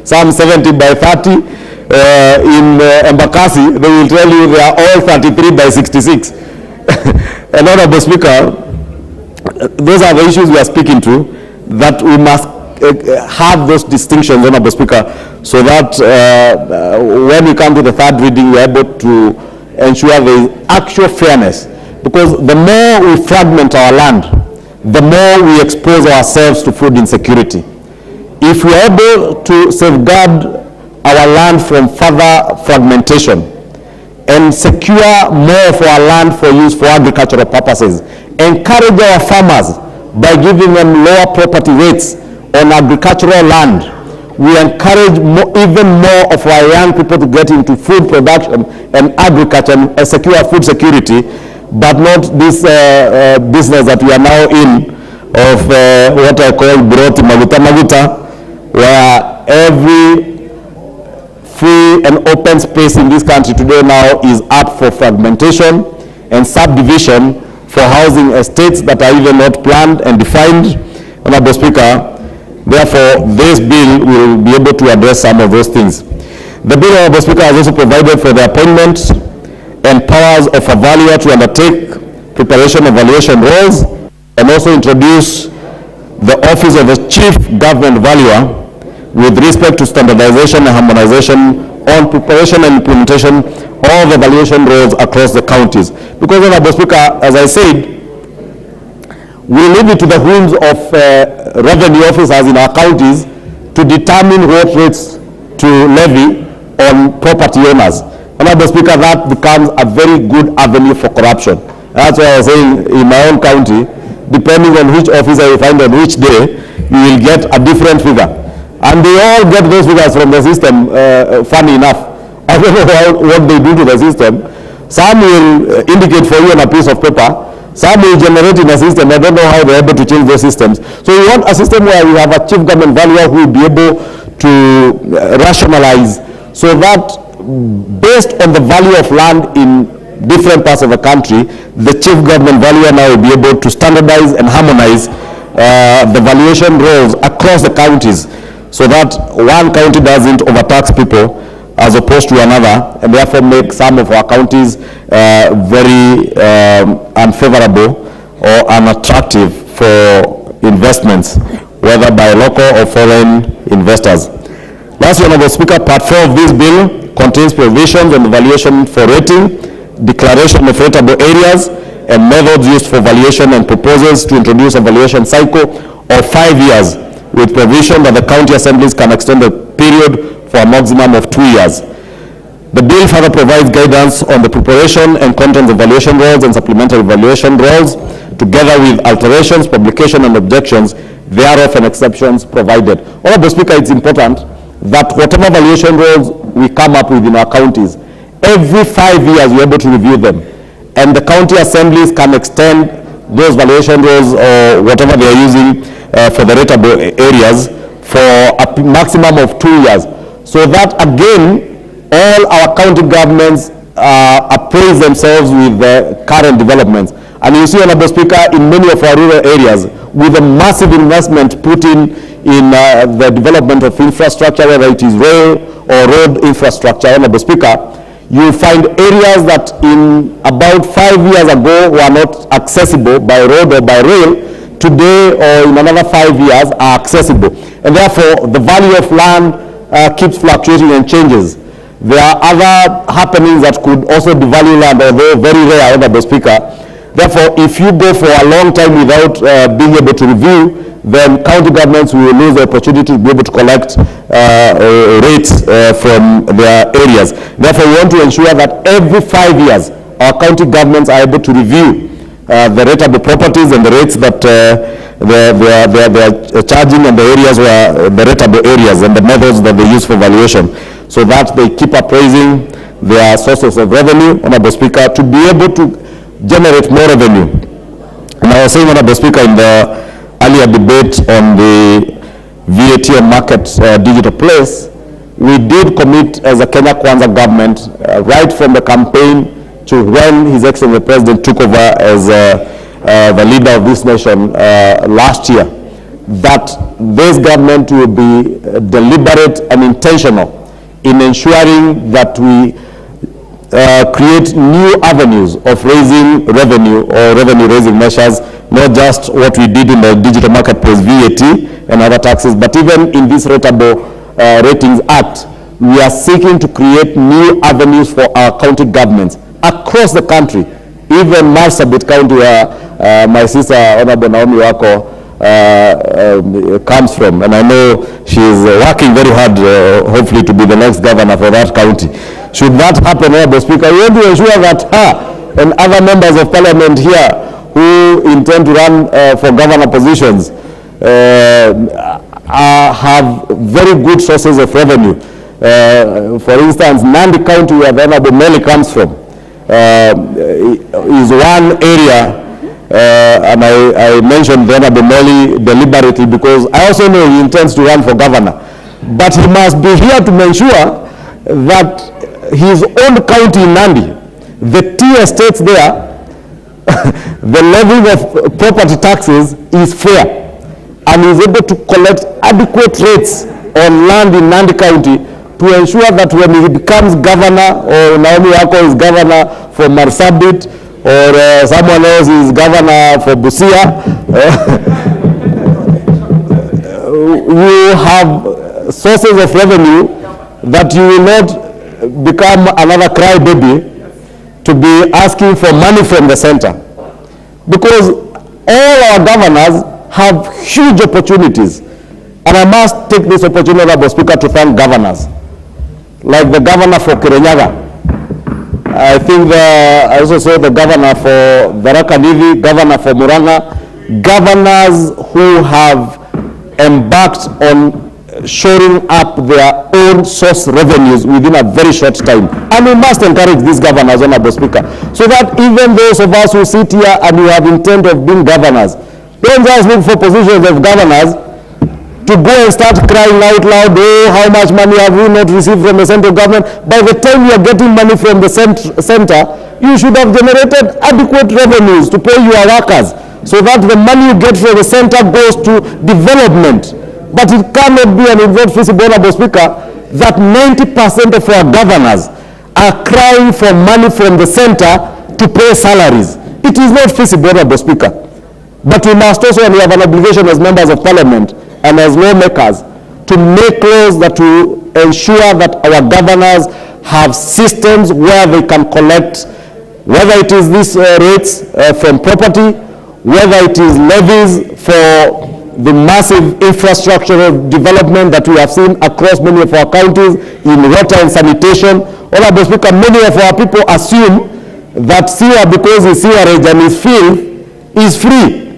some 70 by 30. In Embakasi, they will tell you they are all 33 by 66. And Honorable Speaker, those are the issues we are speaking to, that we must have those distinctions, Honorable Speaker, so that when we come to the third reading, we are able to ensure there is actual fairness. Because the more we fragment our land, the more we expose ourselves to food insecurity. If we are able to safeguard our land from further fragmentation and secure more of our land for use for agricultural purposes, encourage our farmers by giving them lower property rates on agricultural land, we encourage even more of our young people to get into food production and agriculture and secure food security, but not this business that we are now in of what I call broti maguta, where every free and open space in this country today now is up for fragmentation and subdivision for housing estates that are even not planned and defined. Honorable Speaker, therefore, this bill will be able to address some of those things. The bill, Honorable Speaker, has also provided for the appointment and powers of a valuer to undertake preparation of valuation roles, and also introduce the office of a chief government valuer with respect to standardization and harmonization on preparation and implementation of the valuation roles across the counties. Because, Honorable Speaker, as I said, we leave it to the whims of revenue officers in our counties to determine what rates to levy on property owners. Honorable Speaker, that becomes a very good avenue for corruption. That's why I was saying in my own county, depending on which officer you find on which day, you will get a different figure. And they all get those figures from the system, funny enough. I don't know what they do to the system. Some will indicate for you on a piece of paper. Some will generate in a system. I don't know how they're able to change those systems. So we want a system where you have a chief government valuer who will be able to rationalize, so that based on the value of land in different parts of the country, the chief government valuer now will be able to standardize and harmonize the valuation roles across the counties, so that one county doesn't overtax people as opposed to another, and therefore make some of our counties very unfavorable or unattractive for investments, whether by local or foreign investors. Lastly, Honorable Speaker, Part 4 of this bill contains provisions on the valuation for rating, declaration of rateable areas, and methods used for valuation, and proposes to introduce a valuation cycle of 5 years, with provision that the county assemblies can extend the period for a maximum of 2 years. The bill further provides guidance on the preparation and content of valuation roles and supplementary valuation roles, together with alterations, publication, and objections thereof, and exceptions provided. Honorable Speaker, it's important that whatever valuation roles we come up with in our counties, every 5 years we're able to review them, and the county assemblies can extend those valuation roles or whatever they are using for the rateable areas for a maximum of 2 years, so that again all our county governments appraise themselves with the current developments. And you see, Honorable Speaker, in many of our rural areas, with a massive investment put in the development of infrastructure, whether it is rail or road infrastructure, Honorable Speaker, you find areas that in about 5 years ago were not accessible by road or by rail, today or in another 5 years are accessible. And therefore, the value of land keeps fluctuating and changes. There are other happenings that could also devalue land, although very rare, Honorable Speaker. Therefore, if you go for a long time without being able to review, then county governments will lose the opportunity to be able to collect rates from their areas. Therefore, we want to ensure that every 5 years, our county governments are able to review the rateable properties and the rates that they are charging, and the areas where the rateable areas and the methods that they use for valuation, so that they keep appraising their sources of revenue, Honorable Speaker, to be able to generate more revenue. And I was saying, Honorable Speaker, in the earlier debate on the VAT on market digital place, we did commit as a Kenya Kwanza government, right from the campaign to when His Excellency the President took over as the leader of this nation last year, that this government will be deliberate and intentional in ensuring that we create new avenues of raising revenue or revenue-raising measures, not just what we did in the Digital Marketplace VAT and other taxes, but even in this Rateable Ratings Act, we are seeking to create new avenues for our county governments across the country, even Marsabit County, where my sister, Honorable Naomi Wako, comes from, and I know she is working very hard, hopefully to be the next governor for that county. Should that happen, Honorable Speaker, we want to ensure that her and other members of parliament here who intend to run for governor positions have very good sources of revenue. For instance, Nandi County, where the Honorable Meli comes from, is one area, and I mentioned the Honorable Meli deliberately because I also know he intends to run for governor. But he must be here to make sure that his own county in Nandi, the tea estates there, the levy of property taxes is fair, and is able to collect adequate rates on land in Nandi County to ensure that when he becomes governor, or Naomi Wako is governor for Marsabit, or someone else is governor for Busia, you have sources of revenue that you will not become another crybaby to be asking for money from the center. Because all our governors have huge opportunities. And I must take this opportunity, Honorable Speaker, to thank governors. Like the governor for Kirinyaga. I think I also saw the governor for Tharaka Nithi, governor for Murang'a, governors who have embarked on shoring up their own source revenues within a very short time. And we must encourage these governors, Honorable Speaker, so that even those of us who sit here and who have intent of being governors, don't just look for positions of governors to go and start crying out loud, oh, how much money have we not received from the central government? By the time you are getting money from the center, you should have generated adequate revenues to pay your workers, so that the money you get from the center goes to development. But it cannot be, and it's not feasible, Honorable Speaker, that 90% of our governors are crying for money from the center to pay salaries. It is not feasible, Honorable Speaker. But we must also, and we have an obligation as members of parliament and as lawmakers, to make laws that will ensure that our governors have systems where they can collect, whether it is these rates from property, whether it is levies for the massive infrastructural development that we have seen across many of our counties in water and sanitation. Honorable Speaker, many of our people assume that sewer, because it's sewerage and it's filth, is free.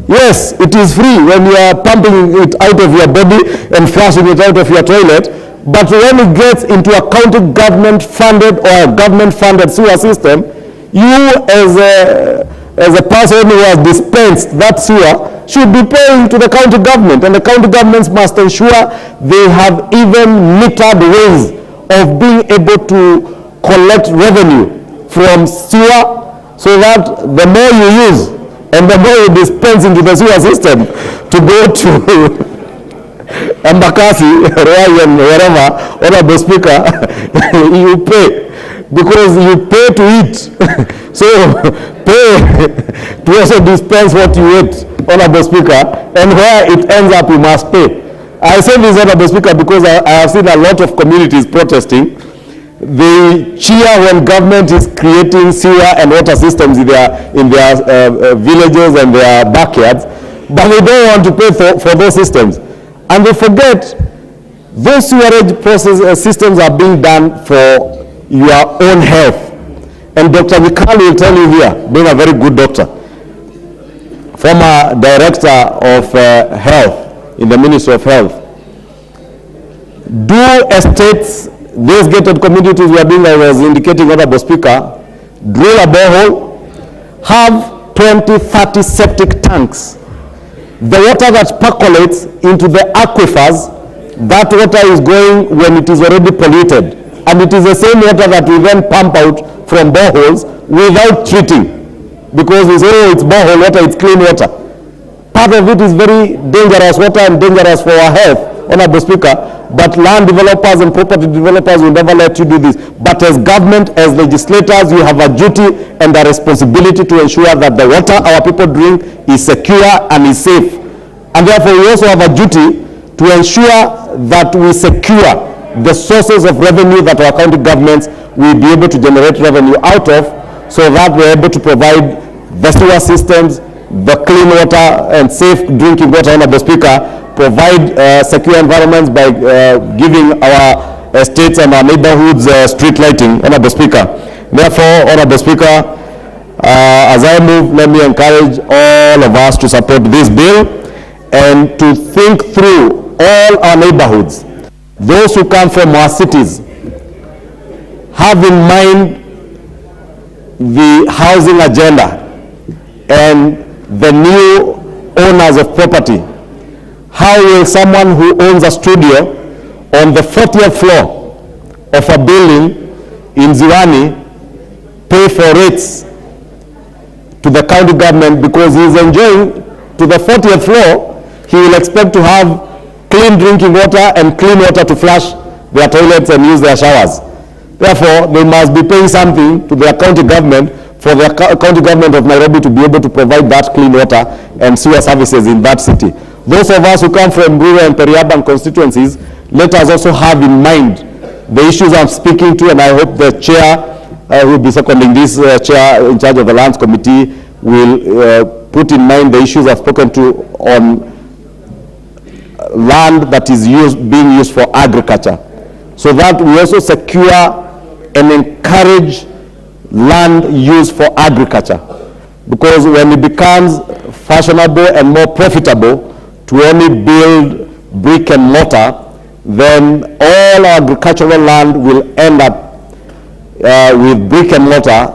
Yes, it is free when you are pumping it out of your body and flushing it out of your toilet. But when it gets into a county government funded or a government funded sewer system, you as a person who has dispensed that sewer should be paying to the county government, and the county governments must ensure they have even metered ways of being able to collect revenue from sewer, so that the more you use and the more you dispense into the sewer system to go to Embakasi, Ryan, wherever, Honorable Speaker, you pay. Because you pay to eat. So pay to also dispense what you eat, Honorable Speaker, and where it ends up you must pay. I say this, Honorable Speaker, because I have seen a lot of communities protesting. They cheer when government is creating sewer and water systems in their villages and their backyards, but they don't want to pay for those systems. And they forget those sewerage systems are being done for your own health. And Dr. Mikal will tell you here, being a very good doctor, former director of health in the Ministry of Health, do estates, these gated communities we are doing, I was indicating, Honorable Speaker, drill a borehole, have 20, 30 septic tanks. The water that percolates into the aquifers, that water is going when it is already polluted. And it is the same water that we then pump out from boreholes without treating. Because we say, oh, it's borehole water, it's clean water. part of it is very dangerous water and dangerous for our health, Honorable Speaker, but land developers and property developers will never let you do this. But as government, as legislators, you have a duty and a responsibility to ensure that the water our people drink is secure and is safe. And therefore, we also have a duty to ensure that we secure the sources of revenue that our county governments will be able to generate revenue out of, so that we're able to provide the sewer systems, the clean water and safe drinking water, Honorable Speaker, provide secure environments by giving our estates and our neighborhoods street lighting, Honorable Speaker. Therefore, Honorable Speaker, as I move, let me encourage all of us to support this bill and to think through all our neighborhoods. Those who come from our cities, have in mind the housing agenda and the new owners of property. How will someone who owns a studio on the 40th floor of a building in Ziwani pay for rates to the county government because he is enjoying to the 40th floor? He will expect to have clean drinking water and clean water to flush their toilets and use their showers. Therefore, they must be paying something to their county government for the county government of Nairobi to be able to provide that clean water and sewer services in that city. Those of us who come from rural and peri-urban constituencies, let us also have in mind the issues I'm speaking to, and I hope the chair who will be seconding this chair in charge of the lands committee will put in mind the issues I've spoken to on land that is being used for agriculture, so that we also secure and encourage land used for agriculture, because when it becomes fashionable and more profitable to only build brick and mortar, then all agricultural land will end up with brick and mortar,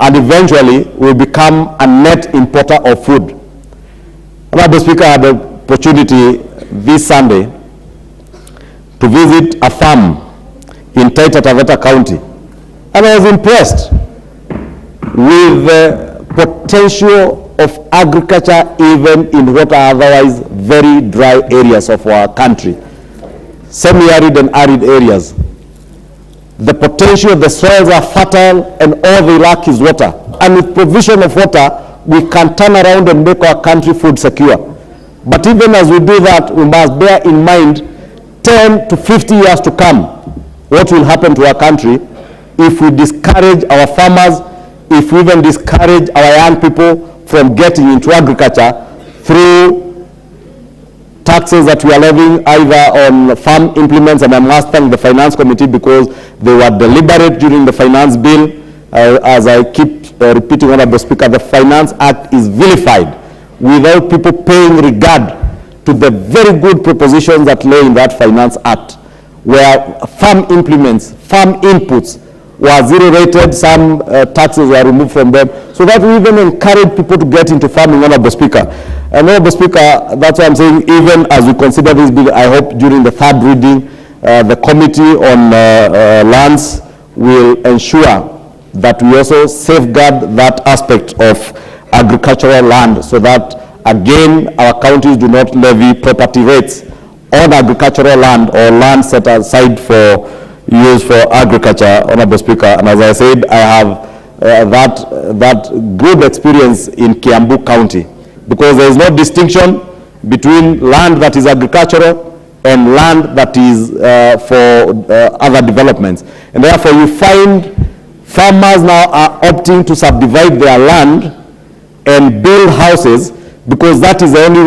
and eventually will become a net importer of food. Honorable Speaker, I had the opportunity this Sunday to visit a farm in Taita Taveta County, and I was impressed with the potential of agriculture even in what are otherwise very dry areas of our country, semi-arid and arid areas. The potential, the soils are fertile and all they lack is water. And with provision of water, we can turn around and make our country food secure. But even as we do that, we must bear in mind 10 to 50 years to come, what will happen to our country if we discourage our farmers, if we even discourage our young people from getting into agriculture through taxes that we are levying either on farm implements. And I must thank the Finance Committee because they were deliberate during the finance bill. As I keep repeating, Honorable Speaker, the Finance Act is vilified without people paying regard to the very good propositions that lay in that Finance Act, where farm implements, farm inputs were zero rated, some taxes were removed from them, so that we even encourage people to get into farming, Honorable Speaker. And Honorable Speaker, that's why I'm saying, even as we consider this bill, I hope during the third reading, the Committee on Lands will ensure that we also safeguard that aspect of agricultural land, so that, again, our counties do not levy property rates on agricultural land or land set aside for use for agriculture, Honorable Speaker. And as I said, I have that good experience in Kiambu County, because there is no distinction between land that is agricultural and land that is for other developments. And therefore, you find farmers now are opting to subdivide their land and build houses, because that is the only